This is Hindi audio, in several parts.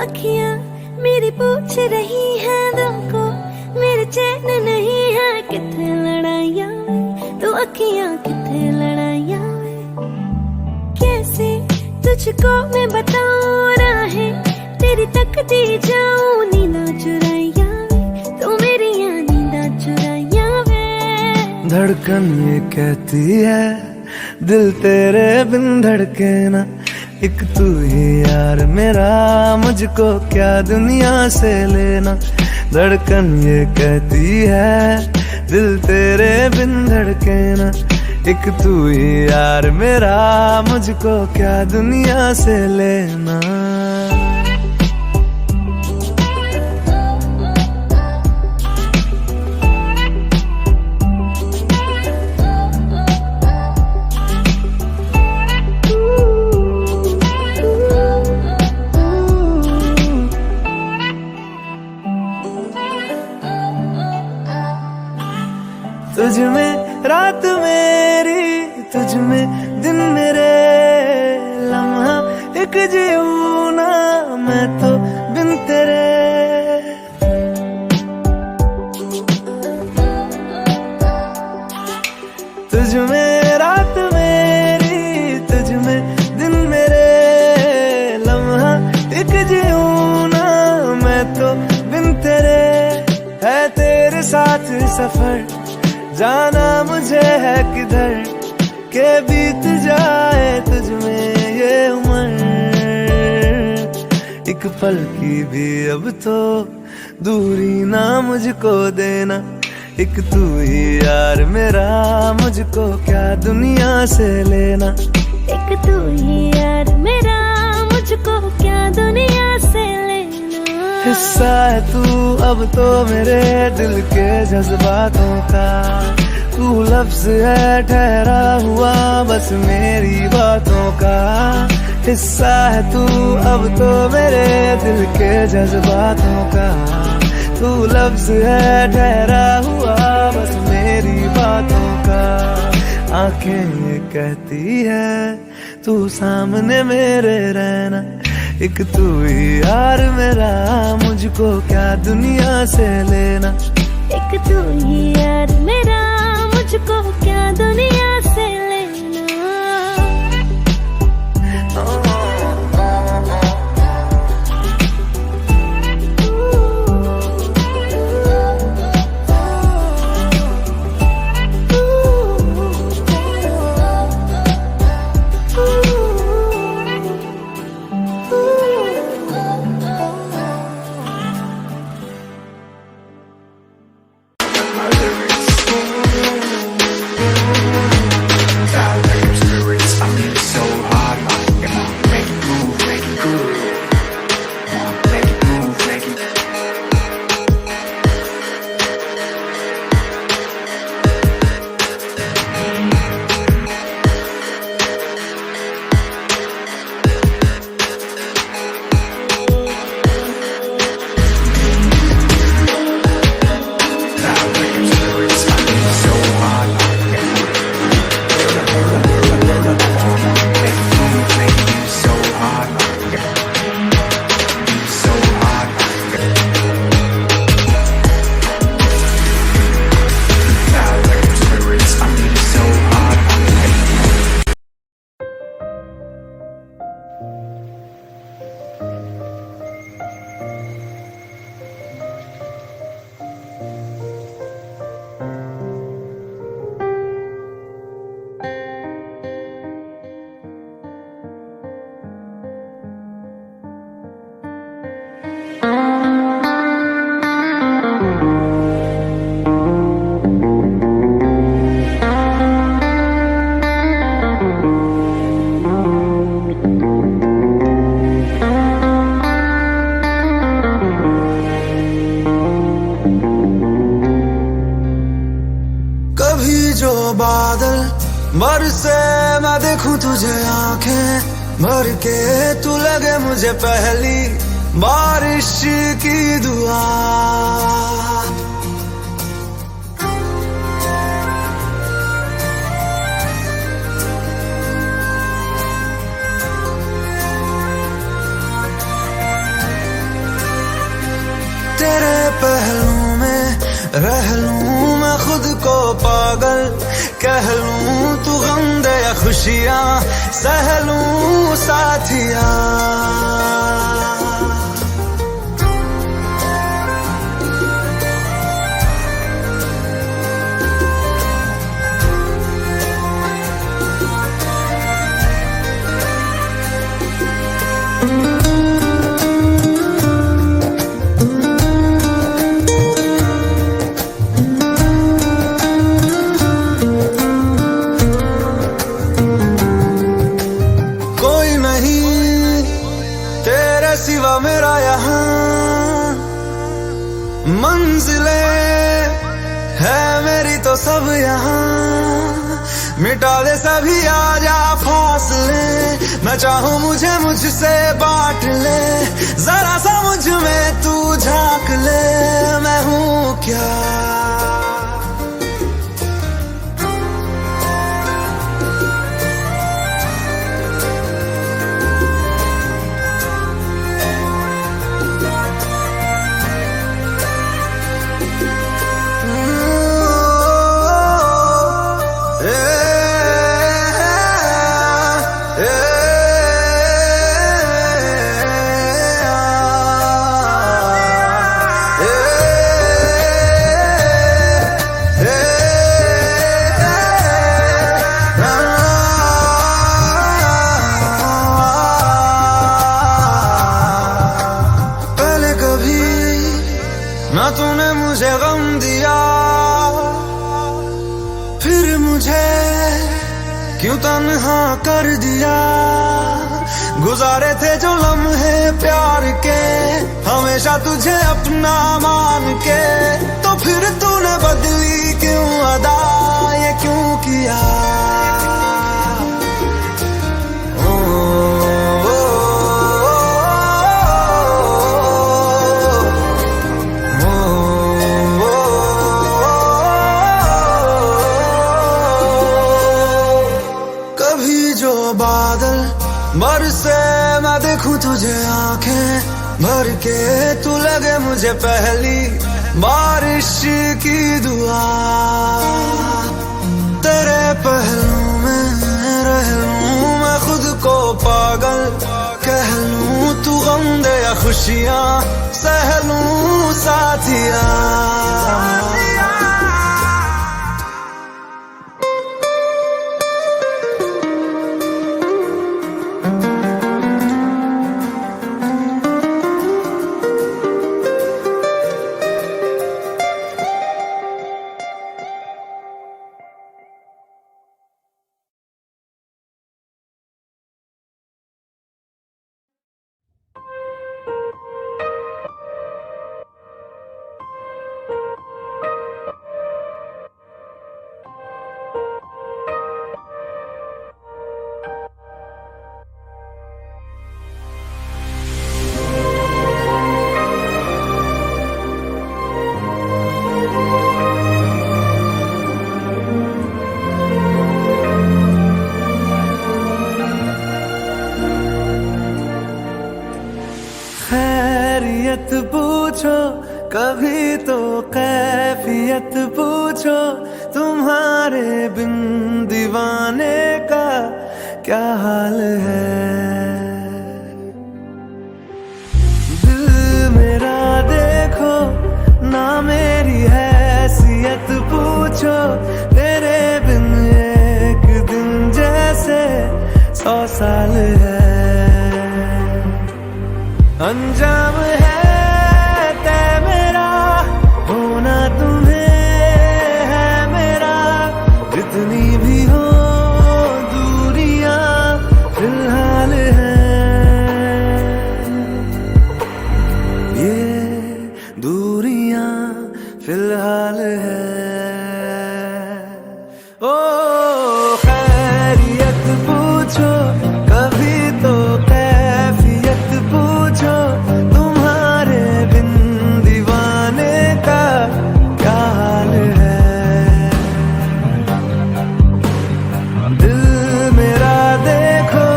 अखियां मेरी पूछ रही हैं दिल को, मेरे चैन नहीं है किथे लड़ाइयां तो अखियां किथे लड़ाइयां। कैसे तुझको मैं बताऊं राहें तेरी तकती जाऊं, नींदा चुराइया तो मेरी नींदा चुराइया वे। धड़कन ये कहती है दिल तेरे बिन धड़के ना, एक तू ही यार मेरा, मुझको क्या दुनिया से लेना। धड़कन ये कहती है दिल तेरे बिन धड़के ना, एक तू ही यार मेरा, मुझको क्या दुनिया से लेना। तुझ में रात मेरी, तुझ में दिन मेरे, लम्हा एक जीऊं ना मैं तो बिन तेरे। तुझ में रात मेरी, तुझ में दिन मेरे, लम्हा एक जीऊं ना मैं तो बिन तेरे। है तेरे साथ सफर जाना मुझे है किधर, के बीत जाए तुझ में ये उम्र। एक पल की भी अब तो दूरी ना मुझको देना, एक तू ही यार मेरा, मुझको क्या दुनिया से लेना। एक तू ही यार मेरा, मुझको क्या दुनिया से लेना। हिस्सा है तू अब तो मेरे दिल के जज्बातों का, तू लफ्ज है ठहरा हुआ बस मेरी बातों का। हिस्सा है तू अब तो मेरे दिल के जज्बातों का, तू लफ्ज है ठहरा हुआ बस मेरी बातों का। आंखें ये कहती है तू सामने मेरे रहना, एक तू ही यार मेरा, मुझको क्या दुनिया से लेना। एक तू ही यार मेरा, मुझको क्या दुनिया से लेना। बादल बरसे मैं देखूं तुझे आंखें भर के, तू लगे मुझे पहली बारिश की दुआ। पहलू में रह लूं मैं खुद को पागल, कह लूं तू गम दे या खुशियां सह लूं साथिया। सिवा मेरा यहाँ मंजिलें है मेरी तो सब यहाँ, मिटा दे सभी आजा फासले, मैं चाहूँ मुझे मुझसे बांट ले, जरा सा मुझ में तू झांक ले, मैं हूँ क्या ना तूने मुझे गम दिया, फिर मुझे क्यों तन्हा कर दिया। गुजारे थे जो लम्हे प्यार के हमेशा तुझे अपना मान के, तो फिर तूने बदली क्यों अदा, ये क्यों किया। बादल बरसे मैं देखूं तुझे आंखें भर के, तू लगे मुझे पहली बारिश की दुआ। तेरे पहलू में रह लूं मैं खुद को पागल, कह लूं तू गम दे या खुशियां सह लूं साथिया। खैरियत पूछो कभी तो कैफियत पूछो, तुम्हारे बिन दीवाने का क्या हाल है। दिल मेरा देखो ना मेरी हैसियत पूछो, तेरे बिन एक दिन जैसे 100 साल है। अंजाम है तय मेरा होना तुम्हें है मेरा, जितनी भी हो दूरियां फिलहाल है। ये दूरियां फिलहाल है। ओ खैरियत पूछो कभी तो कैफियत पूछो, तुम्हारे बिन दीवाने का क्या हाल है। दिल मेरा देखो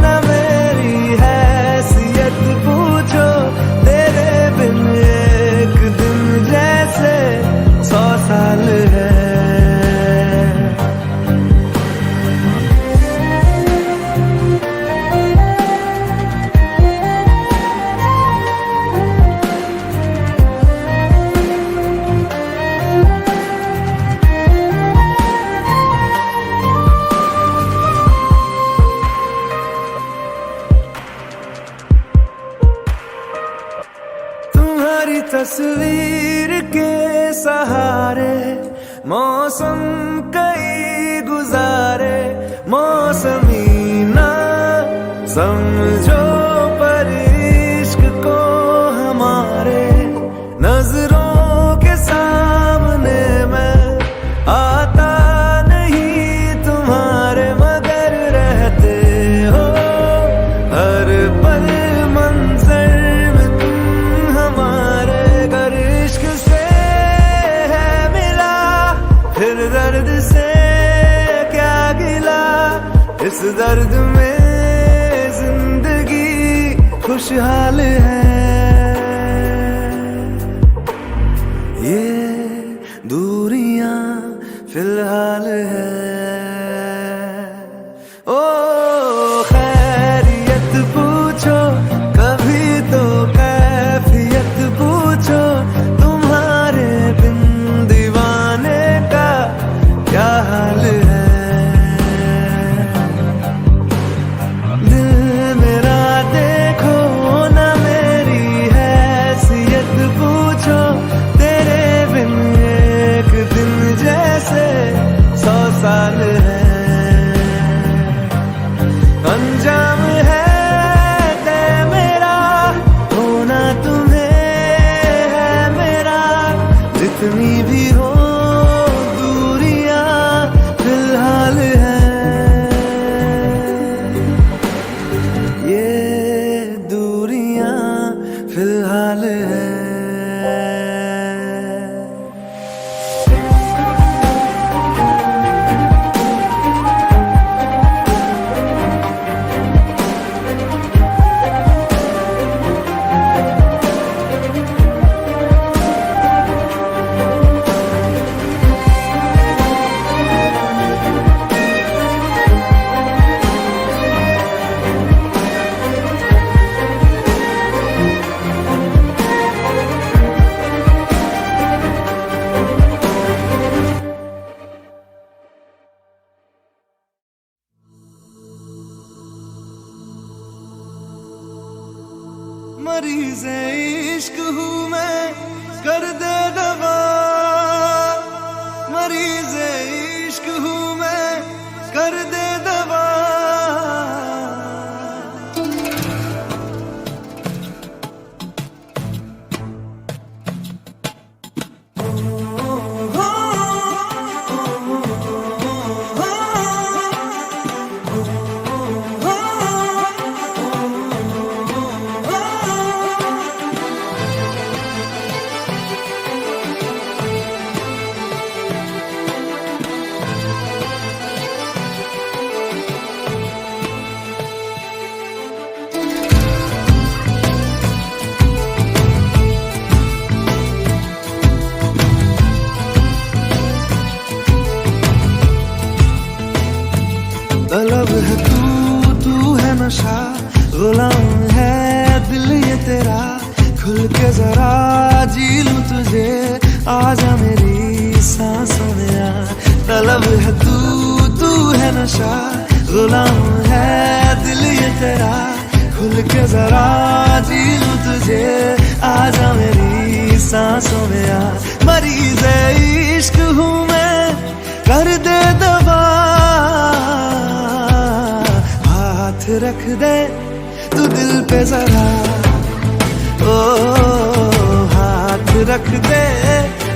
ना मेरी हैसियत पूछो, तेरे बिन एक दिन सहारे मौसम कई गुजारे, मौसमी ना समझो पर इश्क को हमारे, नजरों के सामने मैं आता नहीं तुम्हारे, मगर रहते हो हर पल मंजर में तुम हमारे। अगर इश्क से है मिला फिर दर्द से क्या गिला, इस दर्द में जिंदगी खुशहाल है। ये दूरियां फिलहाल है। ओ खैरियत पूछो कभी तो कैफियत पूछो, तुम्हारे बिन दीवाने का क्या हाल है। दिल मेरा देखो ना मेरी हैसियत पूछो, तेरे बिन एक दिन जैसे 100 साल है। अंजाम है तय मेरा होना तुम्हें है मेरा, जितनी भी हो दूरियां फिलहाल है। ये दूरियां फिलहाल है। मरीज़ इश्क हूँ मैं कर दे दवा, मरीज़ इश्क हूँ मैं कर दे दवा। तलब है तू है नशा, गुलाम है दिल ये तेरा, खुल के जरा जी लूं तुझे, आजा मेरी सांसों में आ। तलब है तू है नशा, गुलाम है दिल ये तेरा, खुल के जरा जी लूं तुझे, आजा मेरी सांसों में आ। मरीज़ इश्क हूँ मैं कर दे दवा, हाथ रख दे तू दिल पे जरा, ओ हाथ रख दे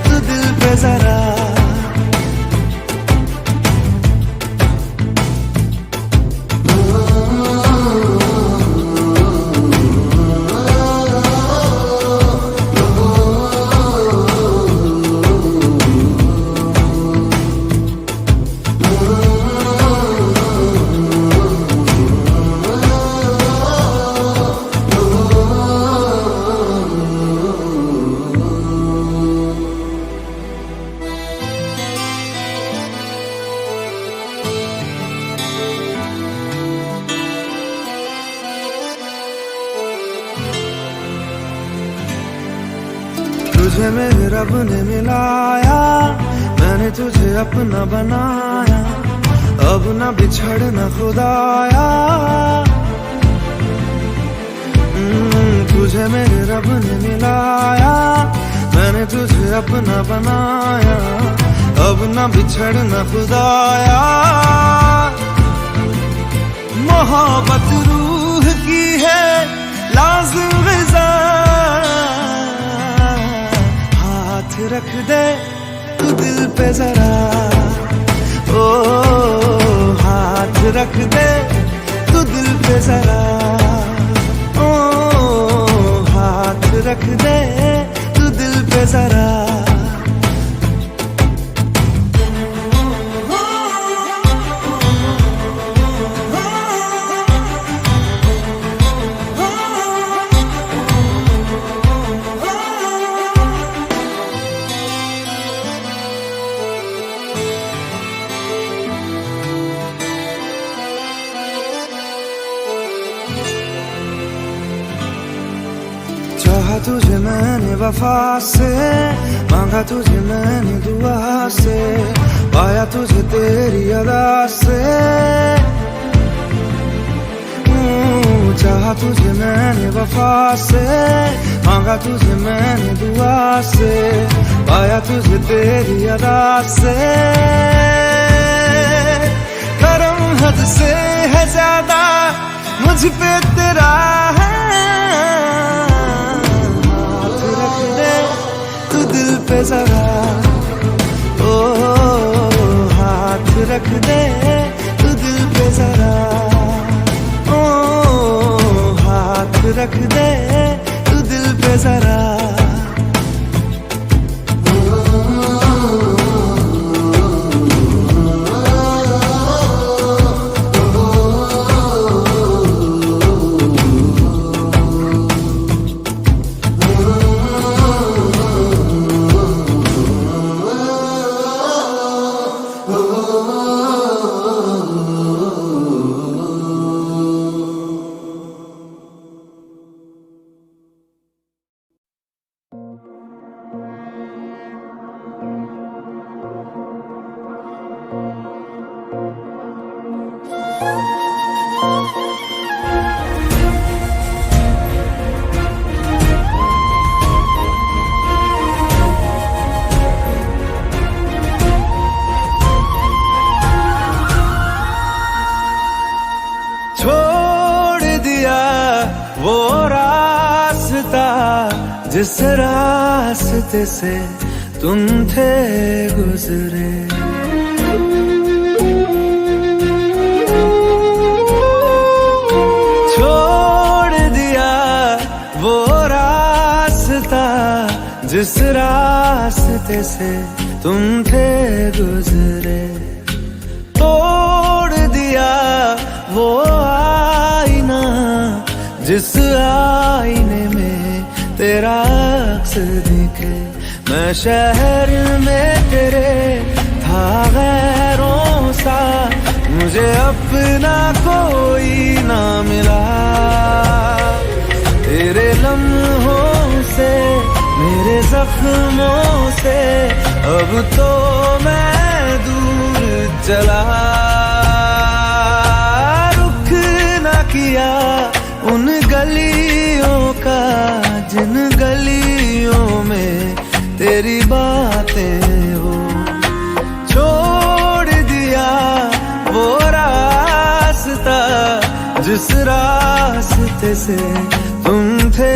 तू दिल पे जरा। तुझे मेरे रब ने मिलाया, मैंने तुझे अपना बनाया, अब न बिछड़ना खुदाया। तुझे मेरे रब ने मिलाया, मैंने तुझे अपना बनाया, अब न बिछड़ना खुदाया। मोहब्बत रूह की है लाज़िम ग़िज़ा, हाथ रख दे तू दिल पे जरा, ओ हाथ रख दे तू दिल पे जरा, ओ हाथ रख दे तू दिल पे जरा। चाहा तुझे मैंने वफा से, मांगा तुझे मैंने दुआ से, पाया तुझे तेरी अदा से। चाहा तुझे मैंने वफा से, मांगा तुझे मैंने दुआ से, पाया तुझे तेरी अदा से। करम हद से है ज्यादा मुझ पे तेरा है, दिल पे जरा, ओ हाथ रख दे तू दिल पे जरा, ओ हाथ रख दे तू दिल पे जरा। वो रास्ता जिस रास्ते से तुम थे गुजरे, छोड़ दिया वो रास्ता जिस रास्ते से तुम थे गुजरे, तोड़ दिया वो आईना जिस आईने में तेरा अक्स दिखे। मैं शहर में तेरे था गैरों सा, मुझे अपना कोई ना मिला। तेरे लम्हों से मेरे जख्मों से अब तो मैं दूर चला। रुख ना किया उन गलियों का जिन गलियों में तेरी बातें हो, छोड़ दिया वो रास्ता जिस रास्ते से तुम थे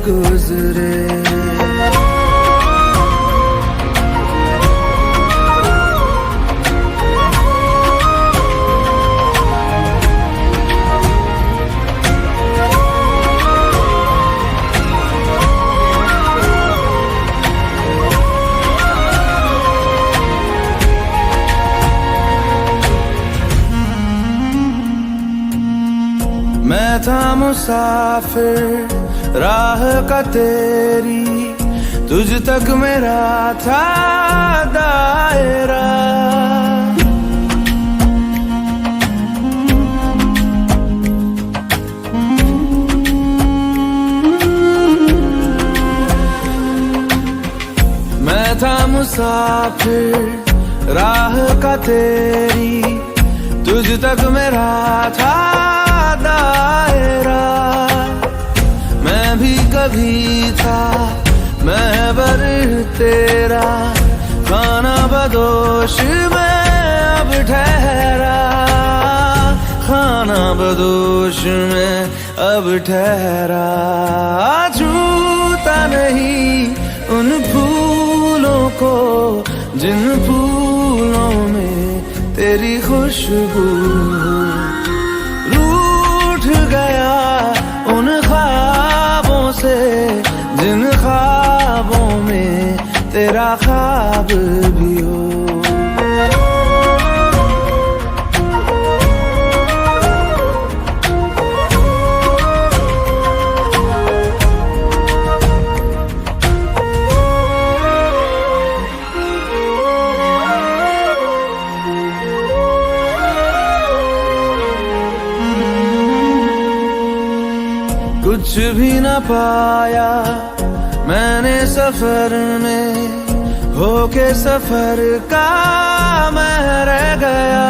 गुजरे। मैं था मुसाफिर राह का तेरी, तुझ तक मेरा था दायरा। मैं था मुसाफिर राह का तेरी, तुझ तक मेरा था दायरा। मैं भी कभी था महबर तेरा खाना बदोश में अब ठहरा, खाना बदोश में अब ठहरा। छूता नहीं उन फूलों को जिन फूलों में तेरी खुशबू, रूठ गया उन ख्वाबों से जिन ख्वाबों में तेरा ख्वाब भी हो। कुछ भी न पाया मैंने सफर में, होके सफर का मैं रह गया।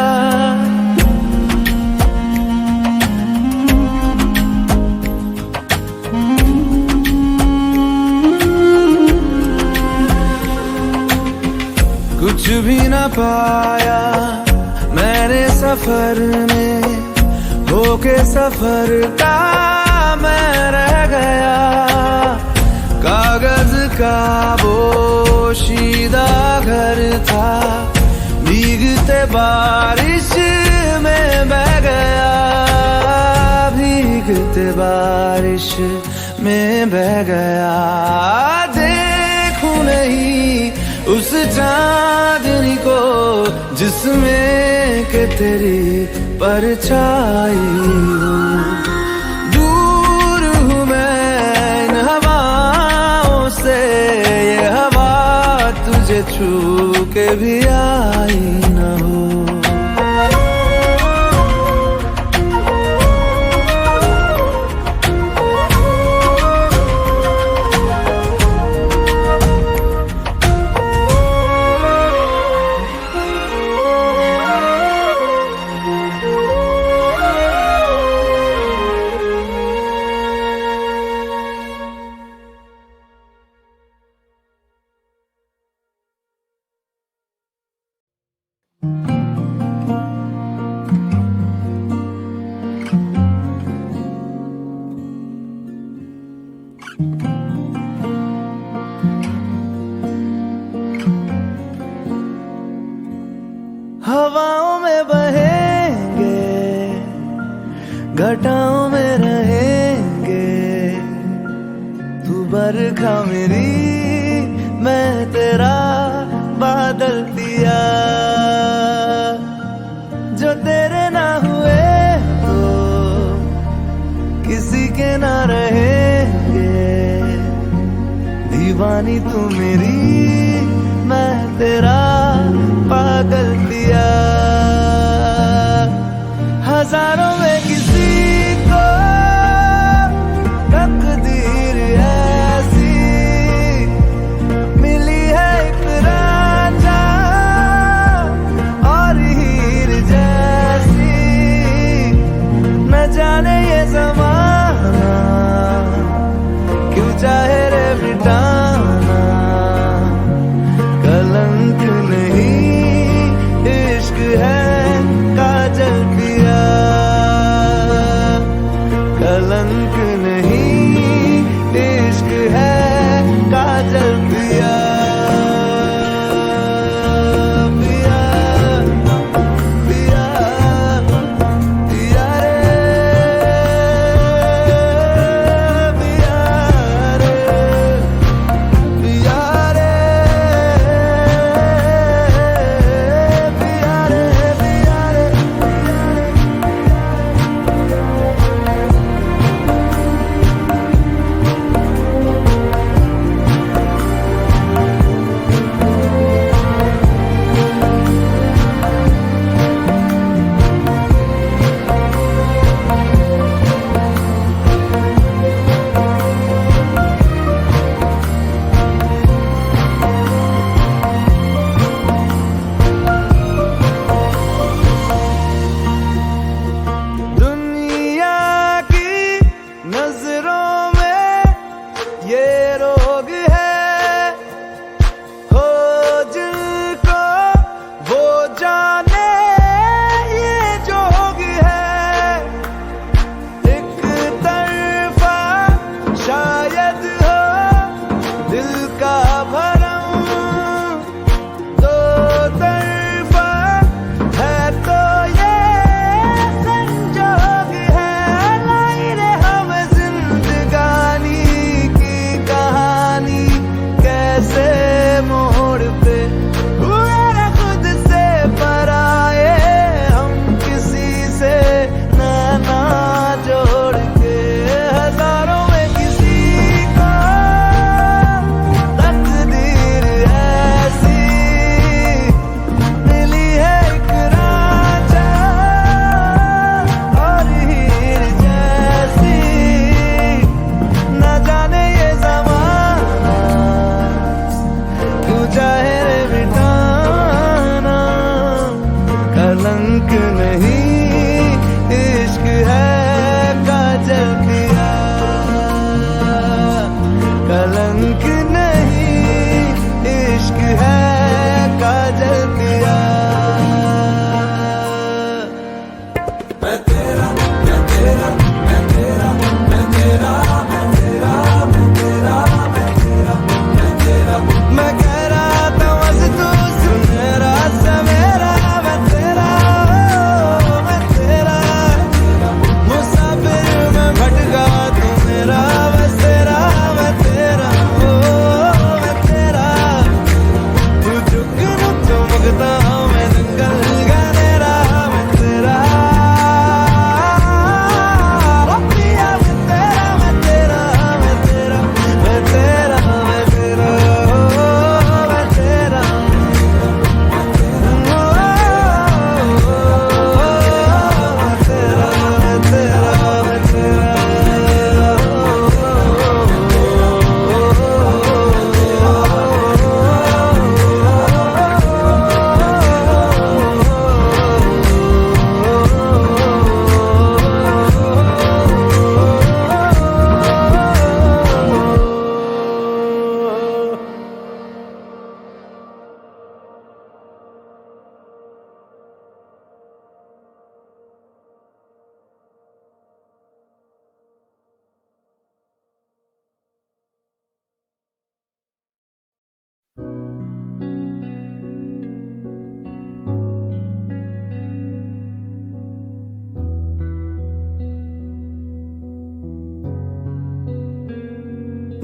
कुछ भी न पाया मैंने सफर में, होके सफर का मैं रह गया। कागज का पोशीदा घर था, भीगते बारिश में बह गया, भीगते बारिश में बह गया। देखूं नहीं उस चांदनी को जिसमें के तेरी परछाई हो। ये हवा तुझे छू के भी आई न हो। हवाओं में बहेंगे, घटाओं में रहेंगे, तू बरखा मेरी मैं तेरा बादल दिया। जो तेरे ना हुए तो किसी के ना रहेंगे, दीवानी तू मेरी मैं तेरा पागल दिया। हजारों में किसी को तकदीर ऐसी मिली है, एक रांझा और हीर जैसी। न जाने ये ज़माना क्यों चाहे रे मिटाना कलंक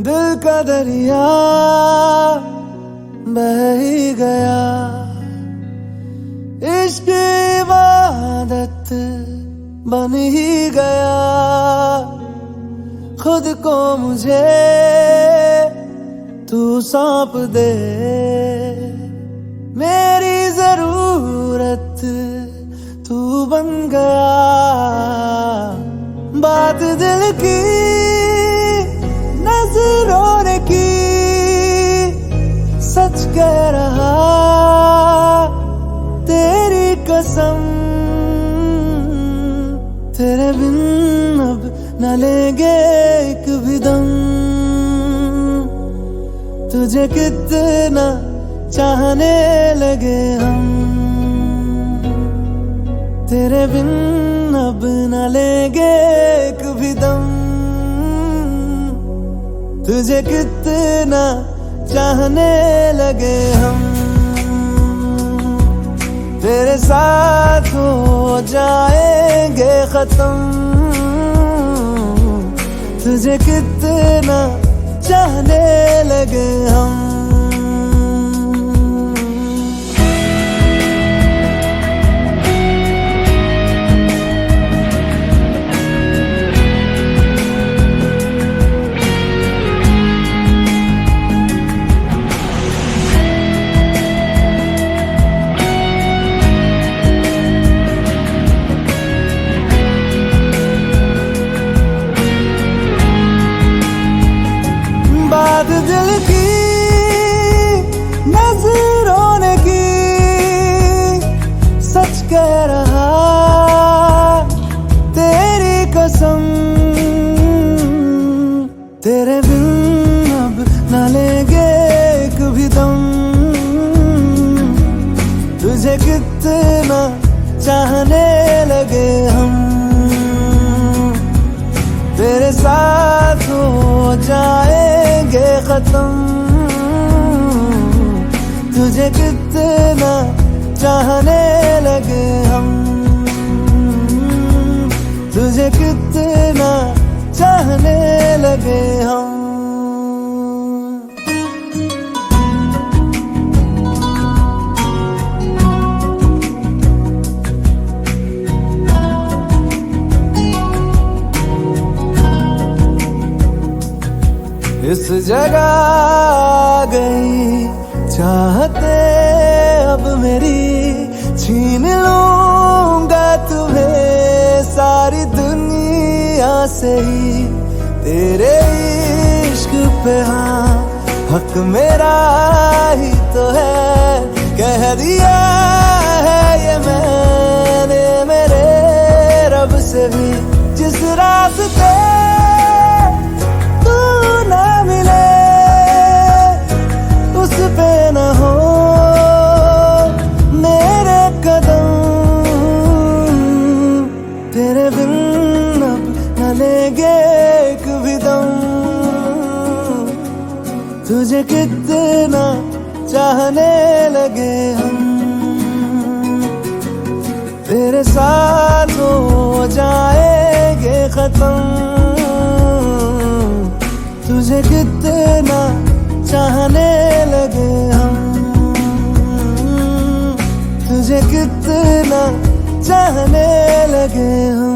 दिल का दरिया बह ही गया, इश्क इबादत बन ही गया। खुद को मुझे तू सौंप दे, मेरी जरूरत तू बन गया। बात दिल की नजरों ने की, सच कह रहा तेरी कसम। तेरे बिन अब न लेंगे एक भी दम, तुझे कितना चाहने लगे हम। तेरे बिन अब न लेंगे एक भी दम, तुझे कितना चाहने लगे हम। तेरे साथ हो जाएंगे खत्म, तुझे कितना चाहने लगे हम। बात दिल की नजरों ने की, सच कह रहा तेरी कसम। तेरे बिन अब न लेंगे एक भी दम, तुझे कितना चाहने लगे हम। तेरे साथ हो जाएंगे खत्म, तुझे कितना चाहने लगे हम। तुझे कितना चाहने लगे हम। इस जगह गई चाहते अब मेरी, छीन लूंगा तुम्हें सारी दुनिया से ही। तेरे इश्क पे हाँ हक मेरा ही तो है, कह दिया है ये मैंने मेरे रब से भी। जिस रास्ते पे न हो मेरे कदम, तेरे बिन अब न लेंगे एक भी दम, तुझे कितना चाहने लगे हम। तेरे साथ हो जाएंगे खत्म, तुझे कितना चाहने लगे हम। तुझे कितना चाहने लगे हम।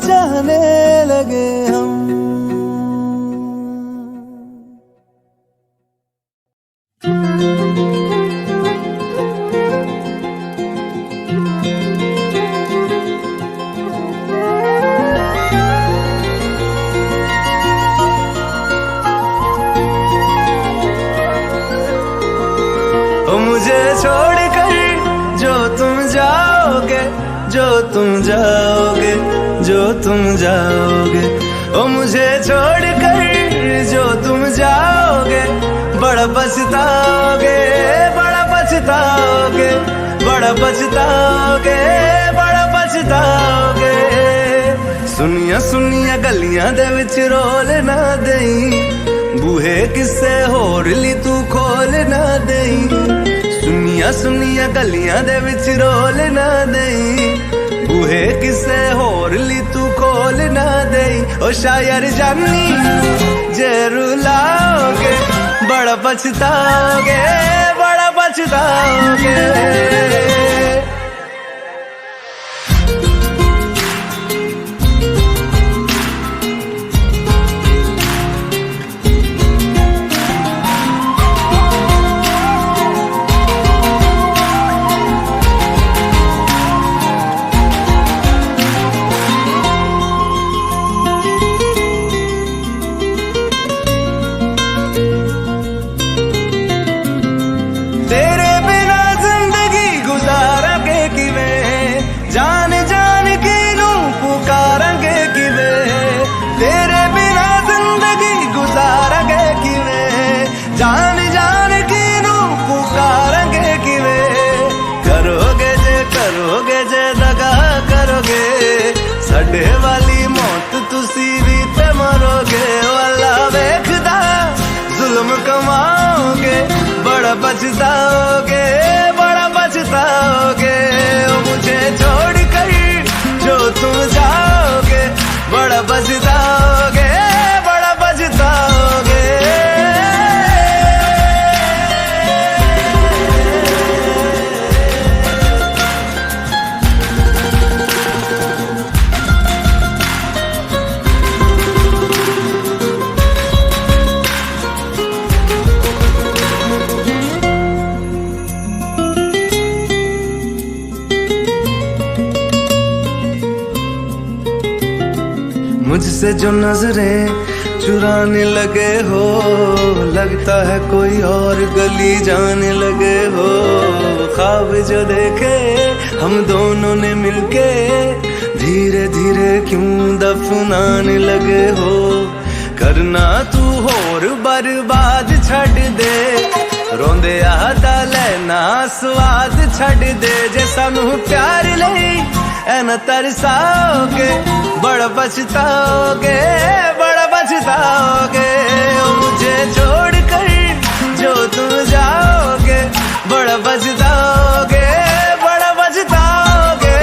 चाहने लगे हम। मुझे छोड़कर जो तुम जाओगे, जो तुम जाओगे, जो तुम जाओगे, ओ मुझे छोड़कर जो तुम बड़ा पछताओगे, बड़ा पछताओगे, बड़ा पछताओगे, बड़ा पछताओगे। सुनिया सुनिया गलियां दे विच रोल ना देई, बूहे किसे होर ली तू खोल ना देई। सुनिया सुनिया गलियां दे विच रोल ना देई, बूहे किसे होर ली तू खोल ना देई। ओ शायर जानी जे रुलाओगे, बड़ा पछताओगे, बड़ा पछताओगे। जान जान की नू पुकारेंगे किवें, करोगे जे दगा करोगे, साडे वाली मौत तुसी भी ते मरोगे। वाला वेखदा जुल्म कमाओगे, बड़ा पछताओगे, बड़ा पछताओगे। मुझे छोड़ कर जो तुम जाओगे, बड़ा पछताओगे, बड़ा पछताओगे। मुझसे जो नजरें चुराने लगे हो, लगता है कोई और गली जाने लगे हो। ख्वाब जो देखे हम दोनों ने मिलके, धीरे धीरे क्यों दफनाने लगे हो। करना तू होर बर्बाद छड़ दे, रोंदे आदा लेना स्वाद छड़ दे। जे सानू प्यार लई ऐना तरसाओगे, बड़ा पछताओगे, बड़ा पछताओगे। मुझे छोड़ कर जो तुम जाओगे, बड़ा पछताओगे, बड़ा पछताओगे।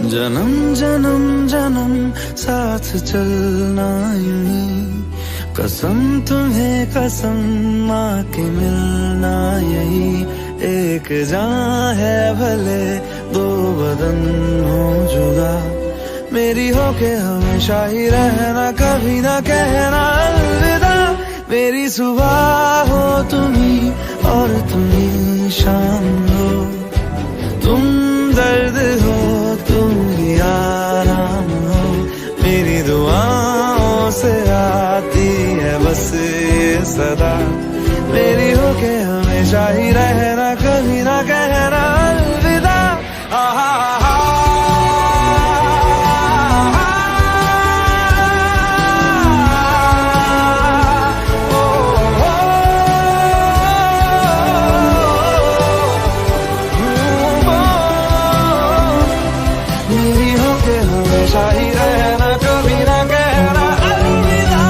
जन्म जन्म जन्म साथ चलना यूं, कसम तुम्हें कसम माँ के मिलना यही। एक जान है भले दो बदन हो जुदा, मेरी हो के हमेशा ही रहना, कभी ना कहना अलविदा। मेरी सुबह हो तुम्ही और तुम्ही शाम हो, तुम दर्द हो तुम ही आराम हो। मेरी दुआओं से आती है बस ये सदा, मेरी हो के हमेशा ही रहना, कभी ना कहना अलविदा। हमेशा ही रहना, कभी ना कहना अलविदा।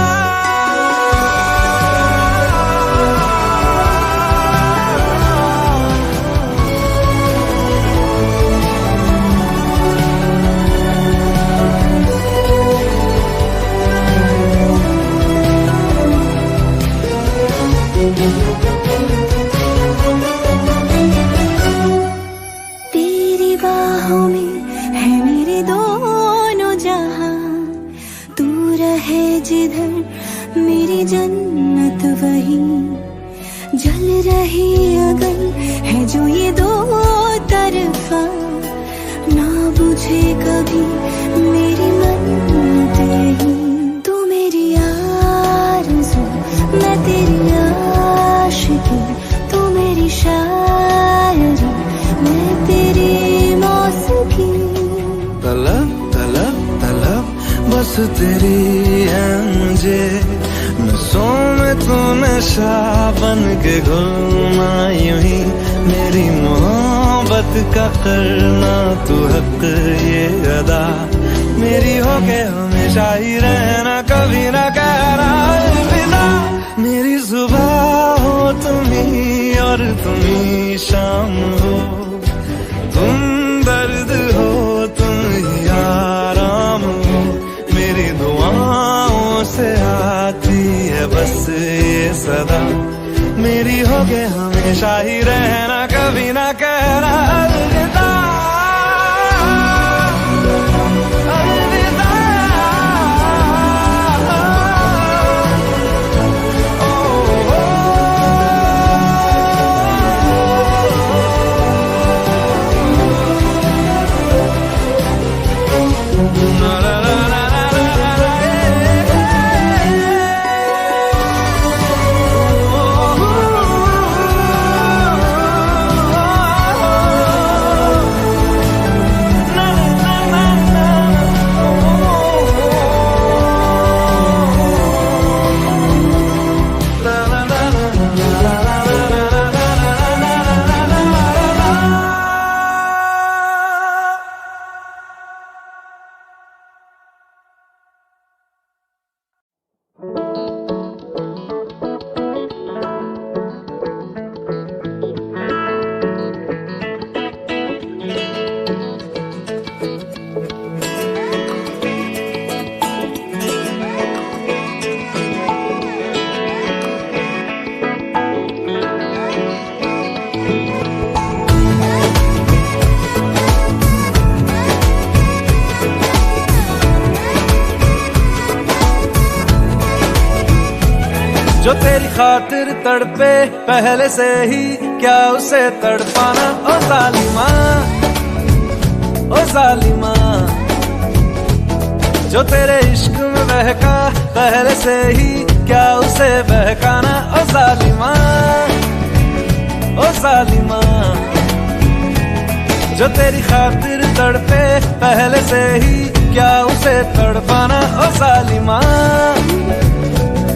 रही अगर है जो ये दो तरफा, ना बुझे कभी मेरी मन्नत यही। तू मेरी आरज़ू मैं तेरी आशिकी, तू मेरी शायरी मैं तेरी मौसीकी। तलब तलब तलब बस तेरी है मुझे, नसों में तू नशा बन के घुलना यूं ही। मेरी मोहब्बत का करना तू हक ये अदा, मेरी हो के हमेशा ही रहना, कभी ना कहना अलविदा। मेरी सुबह हो तुम ही और तुम ही शाम हो, तुम दर्द हो तुम ही आराम हो। मेरी दुआओं से आती है बस ये सदा, मेरी हो के हमेशा ही रहना, कभी ना कहना अलविदा। जो तेरी खातिर तड़पे पहले से ही, क्या उसे तड़पाना। ओ जालिमा ओ जालिमा, जो तेरे इश्क में बहका पहले से ही, क्या उसे बहकाना। ओ जालिमा ओ जालिमा, जो तेरी खातिर तड़पे पहले से ही, क्या उसे तड़पाना। ओ जालिमा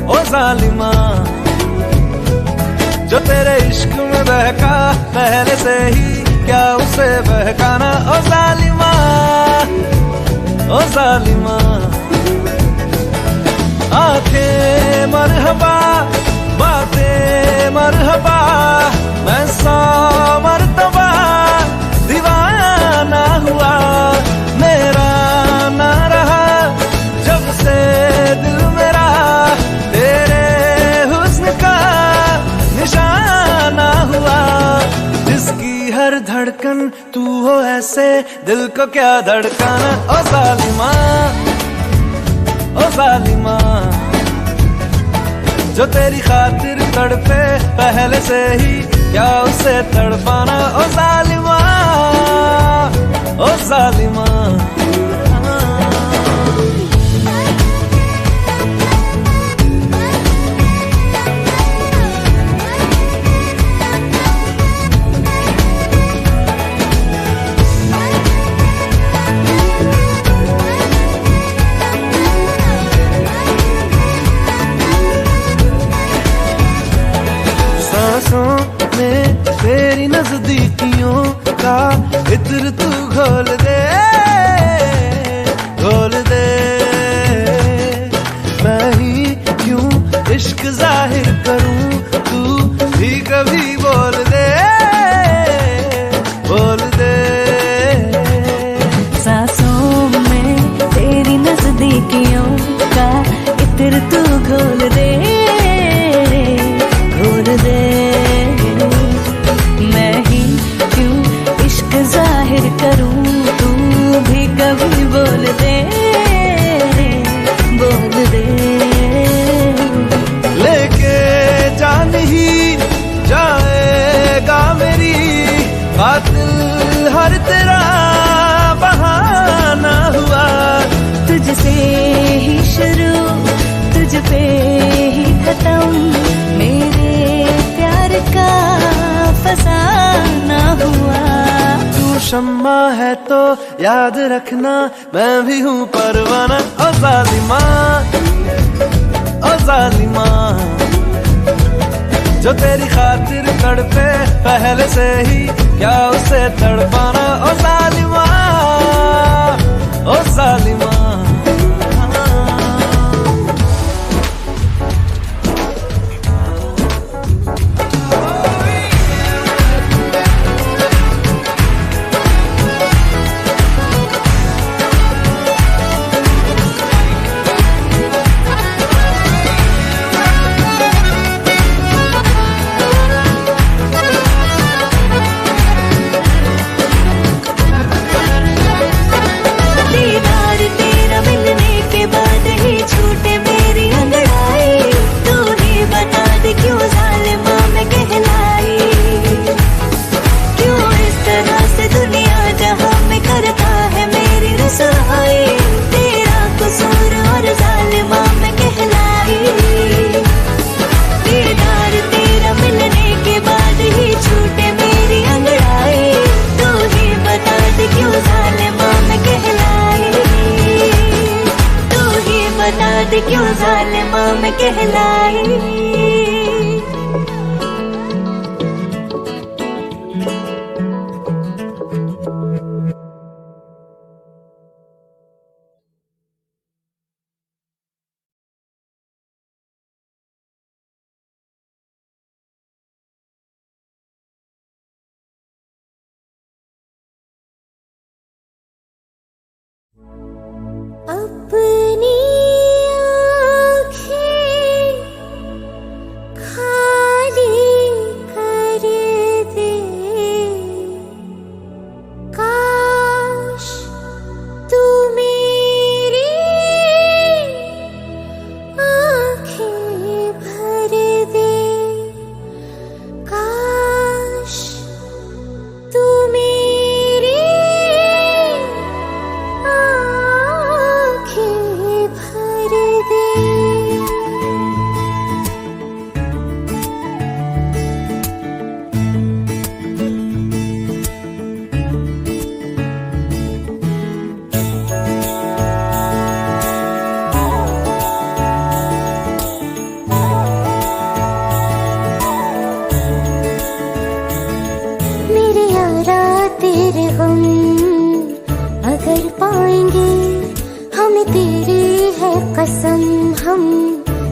ओ जालिमा, जो तेरे इश्क में बहका पहले से ही, क्या उसे बहकाना। ओ जालिमा ओ जालिमा, आंखें मरहबा बातें मरहबा, मैं 100 मरतबा दीवाना हुआ। मेरा ना रहा जब से दिल मेरा, तेरे हुस्न का निशाना हुआ। जिसकी हर धड़कन तू हो ऐसे, दिल को क्या धड़काना। ओ जालिमा ओ जालिमा, जो तेरी खातिर तड़पे पहले से ही, क्या उसे तड़पाना। ओ जालिमा ओ जालिमा। में तेरी नजदीकियों का इत्र तू घोल दे घोल दे। मैं ही क्यों इश्क जाहिर करूं, तू भी कभी बोल दे बोल दे। सांसों में तेरी नजदीकियों का इत्र तू घोल दे घोल दे। मैं ही क्यों इश्क जाहिर कर शम्मा है तो याद रखना मैं भी हूँ परवाना। ओ जालिमा, ओ जालिमा, जो तेरी खातिर तड़पे पहले से ही क्या उसे तड़पाना। ओ जालिमा, ओ जालिमा। क्यों ज़ालिमा मैं कहलाई। अपनी अगर पाएंगे हमें तेरी है कसम, हम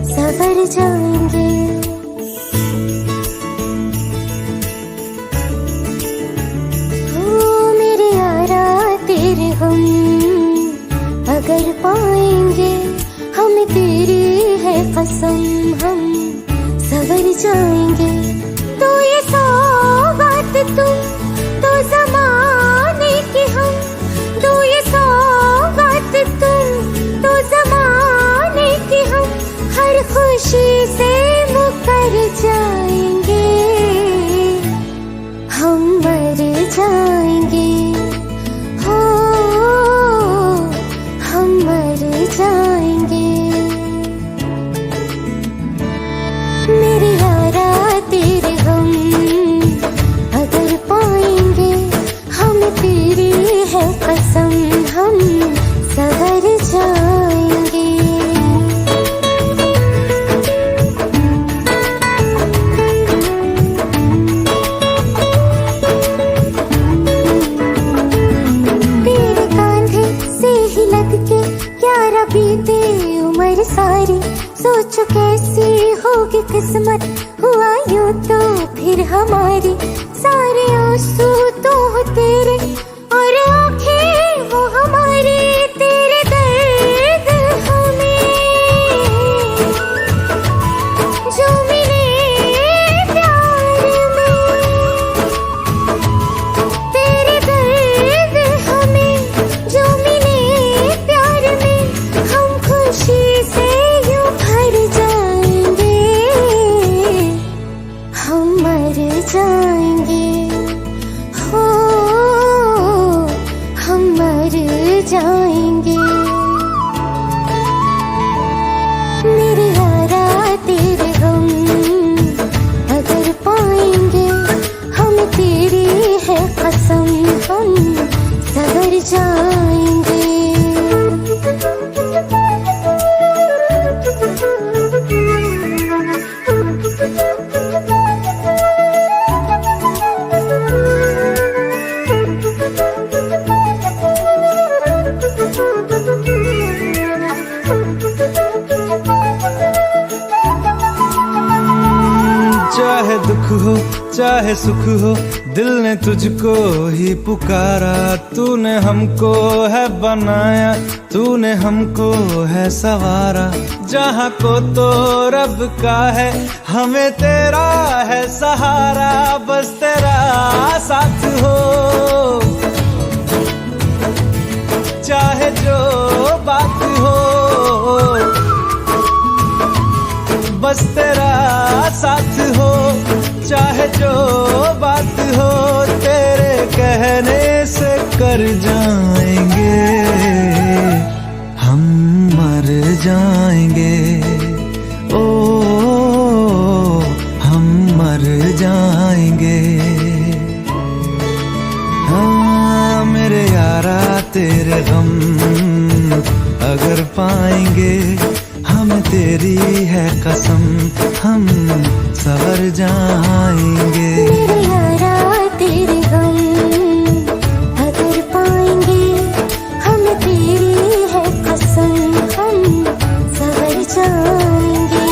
सवर जाएंगे। ओ मेरे यारा तेरे हम अगर पाएंगे हमें तेरी है कसम, हम सवर जाएंगे। तो ये सौगात तुम तो ज़माने की हम, तो ये सौगात तुम तो ज़माने की हम, हर खुशी से मुकर जाएंगे, हम मर जाएंगे। हो हम मर जाएंगे। मेरे यारा तेरे हम अगर पाएंगे हमें तेरी है कसम, हम सवर जाएंगे। तेरे कांधे से ही लग के प्यारा बीते उम्र सारी, सोचो कैसी होगी किस्मत, हुआ यूं तो फिर हमारी। सारे आंसू तो हो तेरे और आंखें वो हमारी, तेरे दर्द हमें जो मिले प्यार में, तेरे दर्द हमें जो मिले प्यार में, हम खुशी से यूं भर जाएंगे, हम मर जाएंगे। हो हम मर जाएंगे। मेरे यारा तेरे हम अगर पाएंगे हमें तेरी है कसम, हम जाएंगे। चाहे दुख हो चाहे सुख हो, दिल ने तुझको ही पुकारा। तूने हमको है बनाया, तूने हमको है सवारा। जहाँ को तो रब का है, हमें तेरा है सहारा। बस तेरा साथ हो, चाहे जो बात हो। बस तेरा साथ हो, चाहे जो बात हो। तेरे कहने से कर जाएंगे, हम मर जाएंगे। ओ हम मर जाएंगे। हाँ मेरे यारा तेरे गम अगर पाएंगे, हम तेरी है कसम, हम सवर जाएंगे। मेरे यारा तेरे गम अगर पाएंगे, हम तेरी है कसम, हम सवर जाएंगे।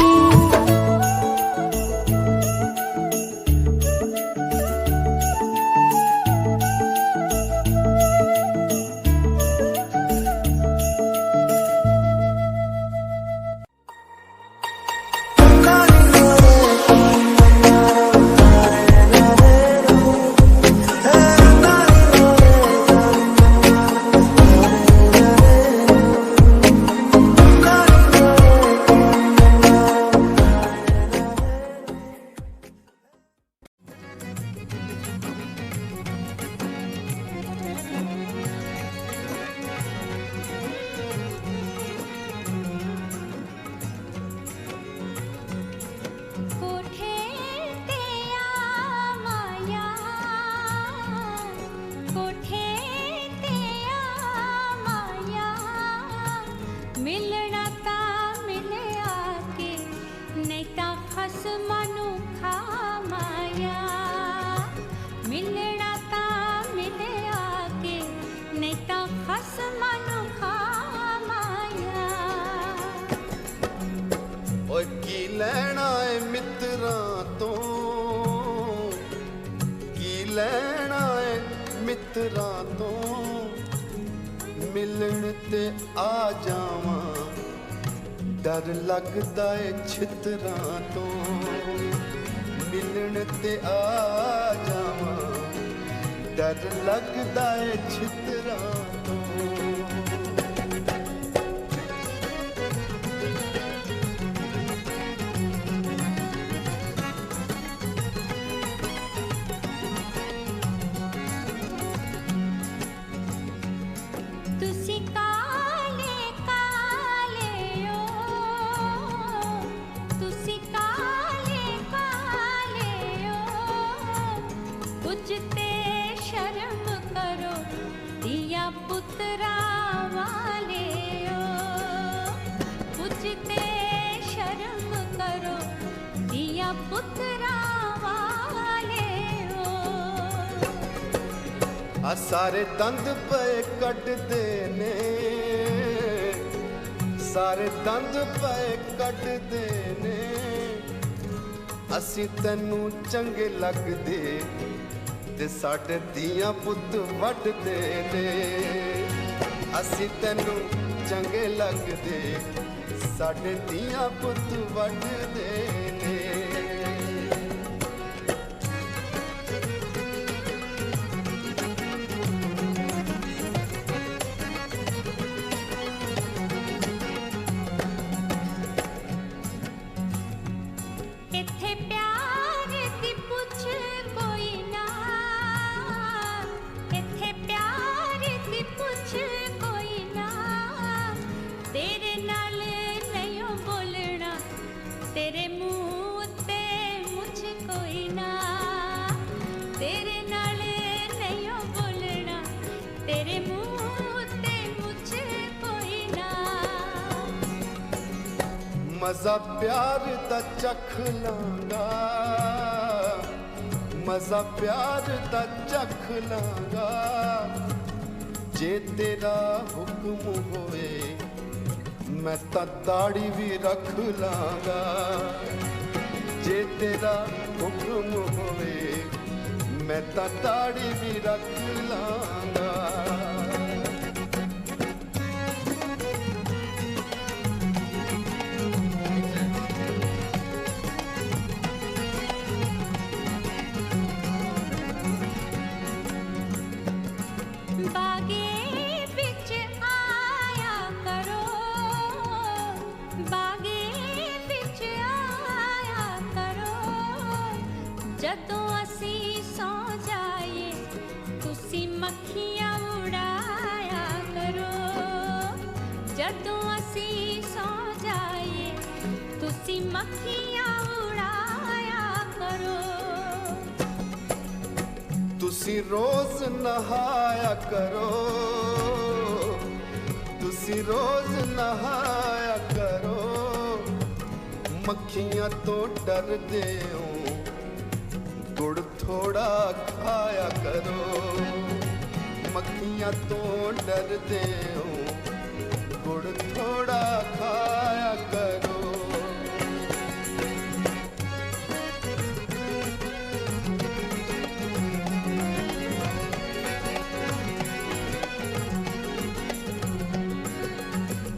ਮਿੱਤਰਾਂ ਤੋਂ ਮਿਲਣ ਤੇ ਆ ਜਾਵਾਂ, ਡਰ ਲੱਗਦਾ ਏ ਛਿੱਤਰਾਂ ਤੋਂ ਮਿਲਣ ਤੇ ਆ ਜਾਵਾਂ, ਡਰ ਲੱਗਦਾ ਏ ਛਿੱਤਰਾਂ ਤੋਂ। ਆ ਸਾਰੇ ਦੰਦ ਪਏ ਕੱਢਦੇ ਨੇ, ਸਾਰੇ ਦੰਦ ਪਏ ਕੱਢਦੇ ਨੇ, ਅਸੀਂ ਤੈਨੂੰ ਚੰਗੇ ਲੱਗਦੇ ਤੇ ਸਾਡੇ ਧੀਆਂ ਪੁੱਤ ਵੱਢਦੇ ਨੇ। ਅਸੀਂ ਤੈਨੂੰ ਚੰਗੇ ਲੱਗਦੇ, ਸਾਡੇ ਧੀਆਂ ਪੁੱਤ ਵੱਢਦੇ ਨੇ। तेरे मुँह मजा प्यार दा चख लांगा, मजा प्यार दा चख लांगा, जे तेरा हुक्म होए मैं तां दाढ़ी भी रख लांगा, जे तेरा हुक्म होए मैं तां दाढ़ी भी रख लांगा। ਜਦੋਂ ਅਸੀਂ ਸੌ ਜਾਈਏ ਤੁਸੀਂ ਮੱਖੀਆਂ ਉਡਾਇਆ ਕਰੋ, ਜਦੋਂ ਅਸੀਂ ਸੌ ਜਾਈਏ ਤੁਸੀਂ ਮੱਖੀਆਂ ਉਡਾਇਆ ਕਰੋ। ਤੁਸੀਂ ਰੋਜ਼ ਨਹਾਇਆ ਕਰੋ, ਤੁਸੀਂ ਰੋਜ਼ ਨਹਾਇਆ ਕਰੋ, ਮੱਖੀਆਂ ਤੋਂ ਡਰਦੇ ਹੋ गुड़ थोड़ा खाया करो, मक्खियाँ तो डरते हो गुड़ थोड़ा खाया करो।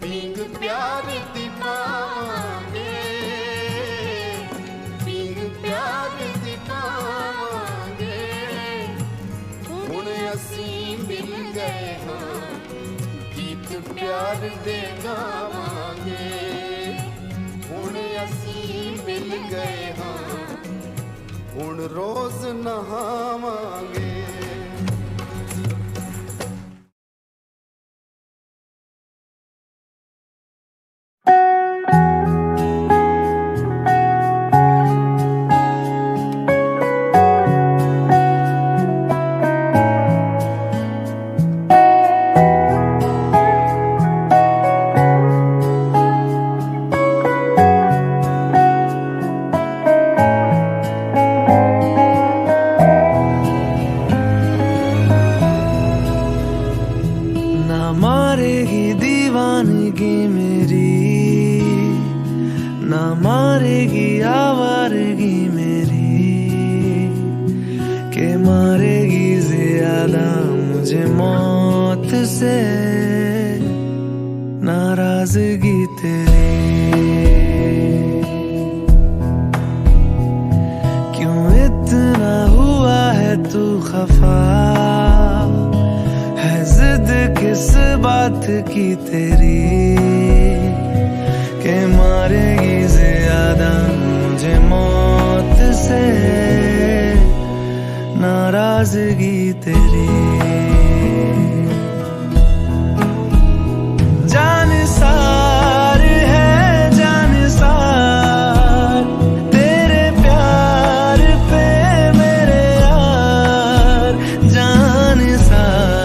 पींग प्यार दी पावांगे, पींग प्यार दी पावांगे, हुण असीं मिल गए हाँ गीत प्यार दे गावांगे, हुण असीं मिल गए हाँ हुण रोज नहावांगे। मारेगी दीवानगी मेरी, ना मारेगी आवारगी मेरी, के मारेगी ज्यादा मुझे मौत से नाराजगी तेरी। क्यों इतना हुआ है तू खफा, जिद किस बात की तेरी, के मारेगी ज्यादा मुझे मौत से नाराजगी तेरी। जान सार है जान सार तेरे प्यार पे मेरे यार, जान सार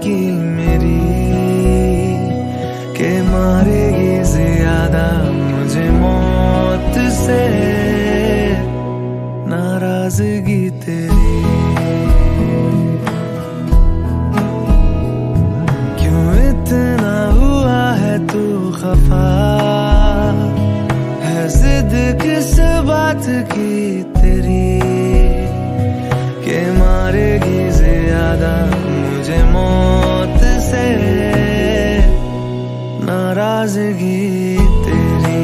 की मेरी, के मारेगी नाराजगी तेरी, क्यों इतना हुआ है तू खफा, है जिद किस बात की तेरी, के मारेगी ज्यादा मुझे मौत से नाराजगी तेरी।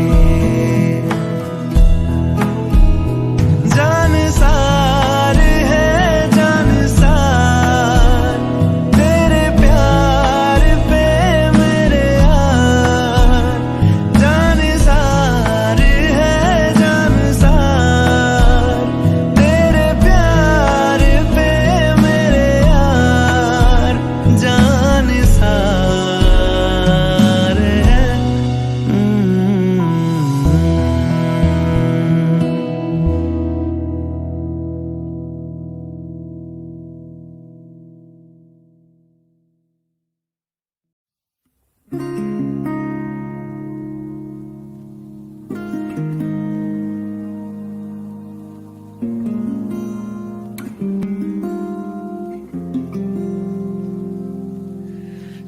जान सार है जान सार तेरे प्यार पे मेरे यार, जान सार है जान सार तेरे प्यार पे मेरे यार, जान सार है।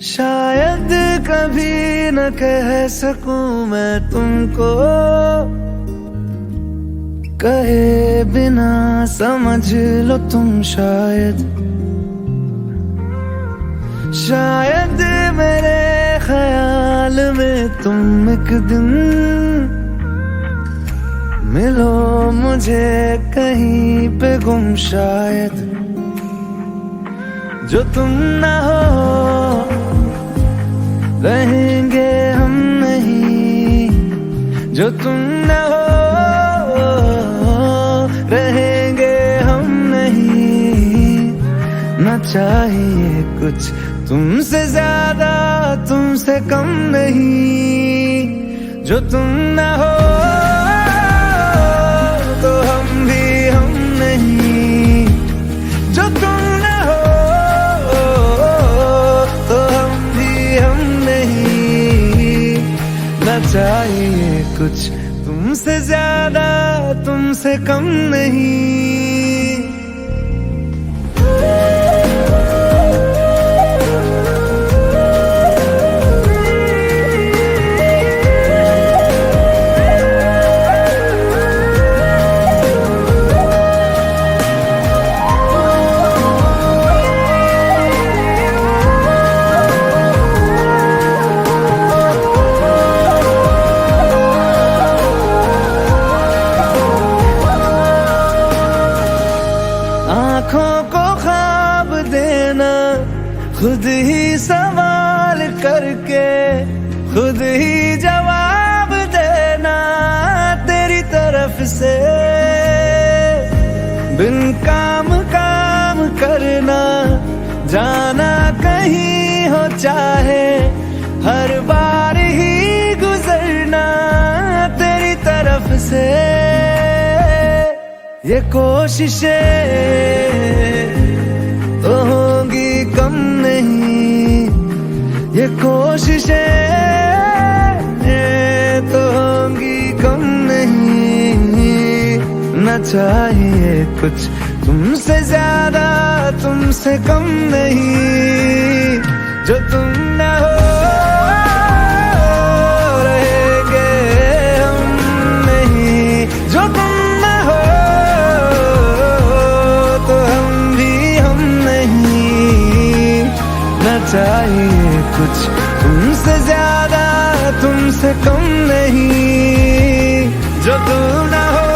शायद कभी न कह सकूं मैं तुमको, कहे बिना समझ लो तुम शायद, शायद मेरे ख्याल में तुम एक दिन मिलो मुझे कहीं पे गुम शायद, जो तुम ना हो रहेंगे हम नहीं, जो तुम न हो रहेंगे हम नहीं, न चाहिए कुछ तुमसे ज्यादा तुमसे कम नहीं, जो तुम न हो तो हम भी हम नहीं, जो तुम न हो तो हम भी हम नहीं, न चाहिए कुछ तुमसे ज्यादा तुमसे कम नहीं। आँखों को ख्वाब देना खुद ही सवाल करके, खुद ही जवाब देना तेरी तरफ से, बिन काम काम करना जाना कहीं हो चाहे, हर बार ही गुजरना तेरी तरफ से, ये कोशिशें तो होंगी कम नहीं, ये कोशिशें तो होंगी कम नहीं, न चाहिए कुछ तुमसे ज्यादा तुमसे कम नहीं, जो तुम न हो रहेंगे हम नहीं, जो तुम न हो तो हम भी हम नहीं, न चाहिए कुछ तुमसे ज्यादा तुमसे कम नहीं, जो तुम न हो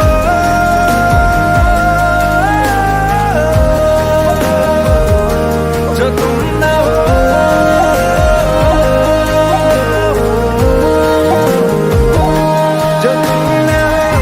जो तुम न हो जो तुम न हो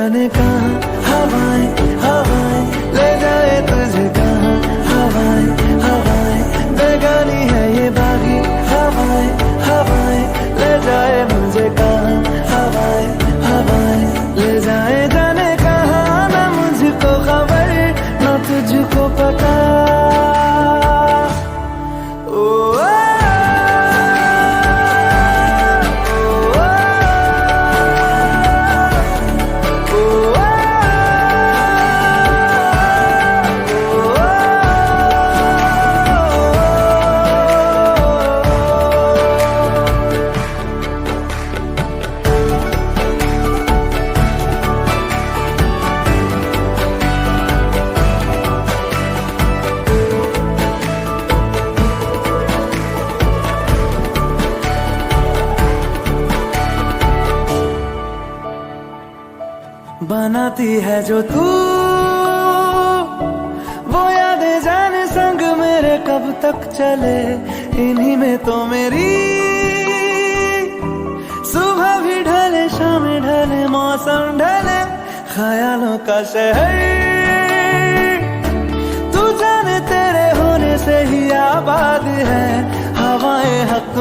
जाने कहाँ हवाएं हवाएं ले जाए तुझे कहाँ हवाएं हवाएं बेगानी है ये बागी हवाएं हवाएं ले जाए मुझे कहाँ हवाएं हवाएं ले जाए जाने कहाँ ना मुझको खबर ना तुझको पता ओ बनाती है जो तू वो यादें जाने संग मेरे कब तक चले इन्हीं में तो मेरी सुबह भी ढले शाम ढले मौसम ढले ख्यालों का शहर तू जाने तेरे होने से ही आबाद है हवाएं हक